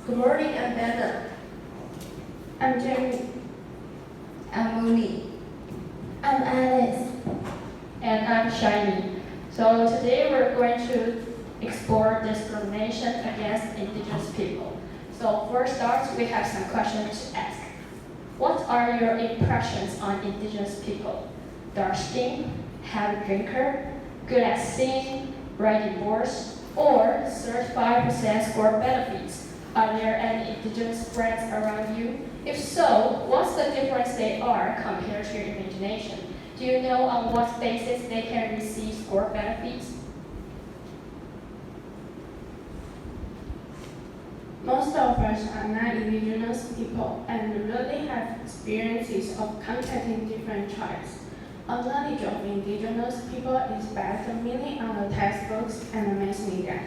Good morning, I'm Anna. I'm Jamie. I'm Mooney. I'm Alice. And I'm Shiny. So today we're going to explore discrimination against indigenous people. So for starters, we have some questions to ask. What are your impressions on indigenous people? Dark skin, heavy drinker, good at singing, riding boards, or 35% score benefits? Are there any indigenous friends around you? If so, what's the difference they are compared to your imagination? Do you know on what basis they can receive score benefits? Most of us are non-indigenous people and really have experiences of contacting different tribes. Our knowledge of indigenous people is based mainly on the textbooks and the mass media.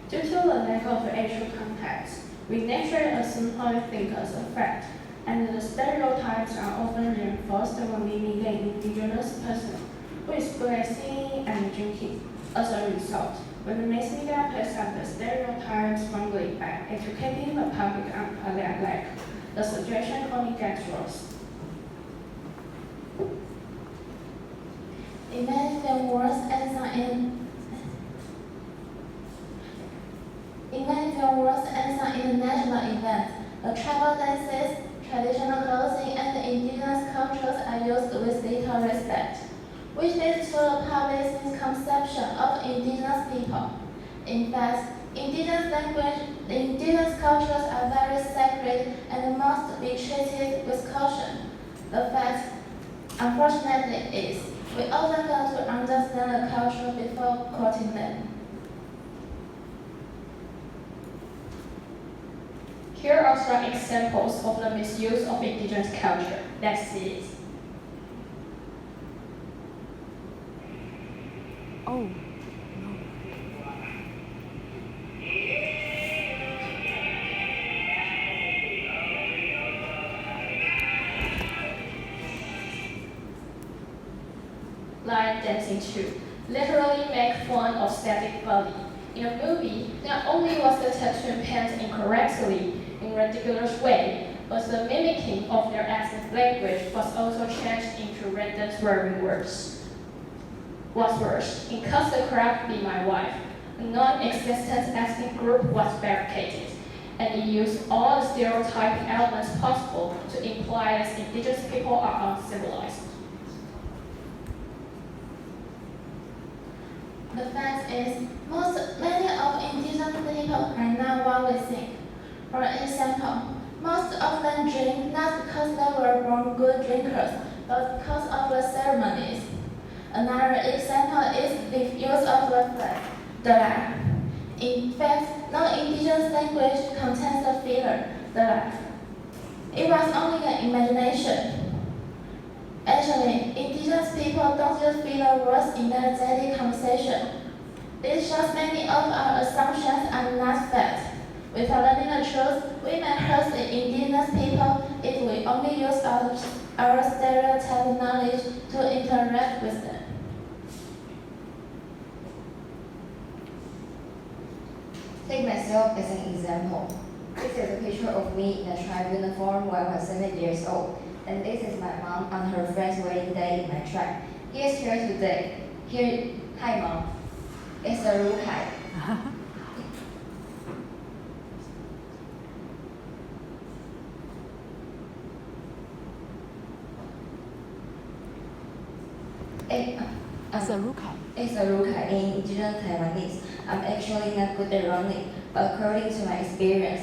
Due to the lack of actual contacts, we naturally assume or think as a fact, and the stereotypes are often reinforced when we meet an indigenous person who is good at singing and drinking. As a result, when the mass media picks up the stereotypes wrongly by educating the public on their lack, the situation only gets worse. Imagine worse answer in a national event. The tribal dances, traditional clothing, and the indigenous cultures are used with little respect, which leads to the public's misconception of indigenous people. In fact, indigenous language, the indigenous cultures are very sacred and must be treated with caution. The fact, unfortunately, is we often fail to understand the culture before quoting them. Here are some examples of the misuse of indigenous culture. Let's see it. Oh. Line dancing too. Literally make fun of static body. In a movie, not only was the tattoo painted incorrectly in a ridiculous way, but the mimicking of their ethnic language was also changed into random swearing words. What's worse, in Cause the Crab Be My Wife, a non-existent ethnic group was fabricated, and it used all the stereotyping elements possible to imply that indigenous people are uncivilized. The fact is, many of indigenous people are not what we think. For example, most of them drink not because they were born good drinkers, but because of the ceremonies. Another example is the use of the flag, the laugh. In fact, no indigenous language contains the filler, the laugh. It was only an imagination. Actually, indigenous people don't use filler words in their daily conversation. This shows many of our assumptions are not fact. Without learning the truth, we may hurt the indigenous people if we only use our stereotype knowledge to interact with them. Take myself as an example. This is a picture of me in a tribe uniform when I was 7 years old. And this is my mom on her friend's wedding day in my tribe. Here's here today. Hi mom. It's a Rukai. It's a Rukai in indigenous Taiwanese. I'm actually not good at running, but according to my experience,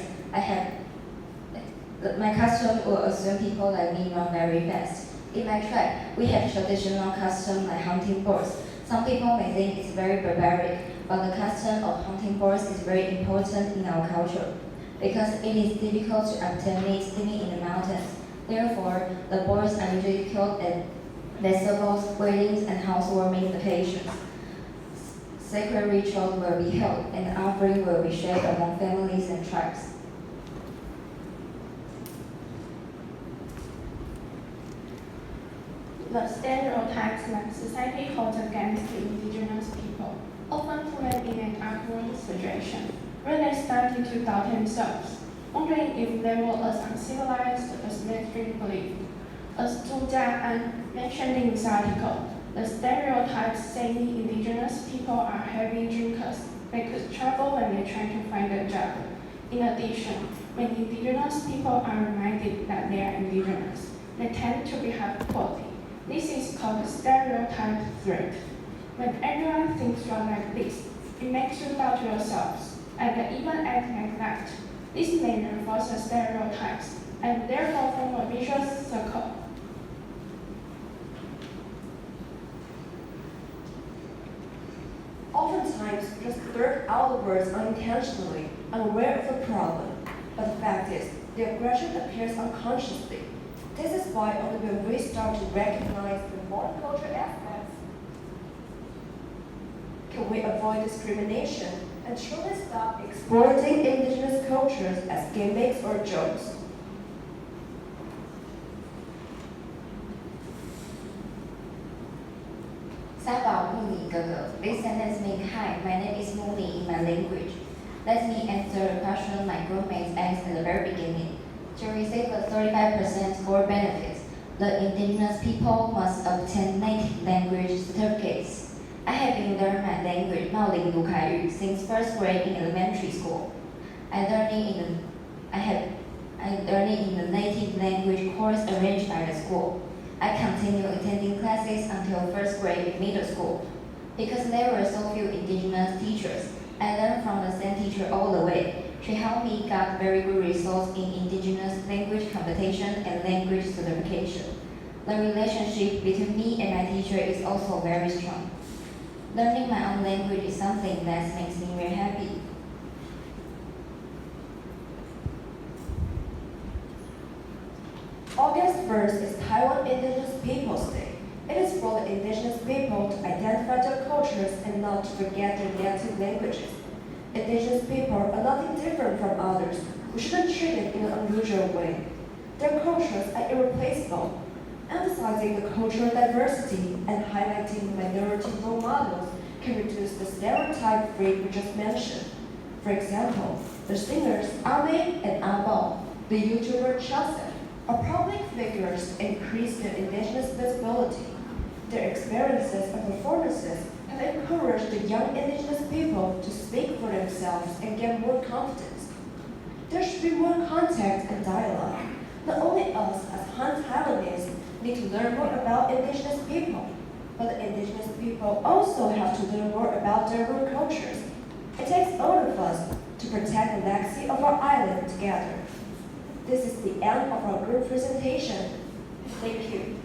my custom will assume people like me run very fast. In my tribe, we have traditional custom like hunting boars. Some people may think it's very barbaric, but the custom of hunting boars is very important in our culture because it is difficult to obtain meat living in the mountains. Therefore, the boars are usually killed at festivals, weddings, and housewarming occasions. Sacred rituals will be held, and the offering will be shared among families and tribes. The stereotypes that society holds against the indigenous people often put them in an awkward situation where they started to doubt themselves. wondering if they were as uncivilized as mainstream belief. As Tu Jian mentioned in this article, the stereotypes say indigenous people are heavy drinkers. They could trouble when they try to find a job. In addition, when indigenous people are reminded that they are indigenous, they tend to behave poorly. This is called stereotype threat. When everyone thinks you are like this, it makes you doubt yourselves, and they even act like that. This may reinforce the stereotypes, and therefore form a vicious circle. Oftentimes, just blurt out the words unintentionally, unaware of the problem. But the fact is, the aggression appears unconsciously. This is why only when we start to recognize the monoculture aspects can we avoid discrimination and truly stop exploiting indigenous cultures as gimmicks or jokes. Sabao Muni Gaga. This sentence means hi, my name is Muni in my language. Let me answer the question my groupmates asked at the very beginning. To receive the 35% score benefits, the indigenous people must obtain native language certificates. I have been learning my language, Maoling Lukaiyu, since first grade in elementary school. I learned in the native language course arranged by the school. I continued attending classes until first grade in middle school. Because there were so few indigenous teachers, I learned from the same teacher all the way. She helped me get very good results in indigenous language competition and language certification. The relationship between me and my teacher is also very strong. Learning my own language is something that makes me very happy. August 1st is Taiwan Indigenous Peoples Day. It is for the indigenous people to identify their cultures and not to forget their native languages. Indigenous people are nothing different from others. We shouldn't treat it in an unusual way. Their cultures are irreplaceable. Emphasizing the cultural diversity and highlighting minority role models can reduce the stereotype rate we just mentioned. For example, the singers Ame and Abao, the YouTuber Chelsea, are public figures to increase their indigenous visibility. Their experiences and performances have encouraged the young indigenous people to speak for themselves and get more confidence. There should be more contact and dialogue. Not only us as Han Taiwanese need to learn more about indigenous people, but the indigenous people also have to learn more about their root cultures. It takes all of us to protect the legacy of our island together. This is the end of our group presentation. Thank you.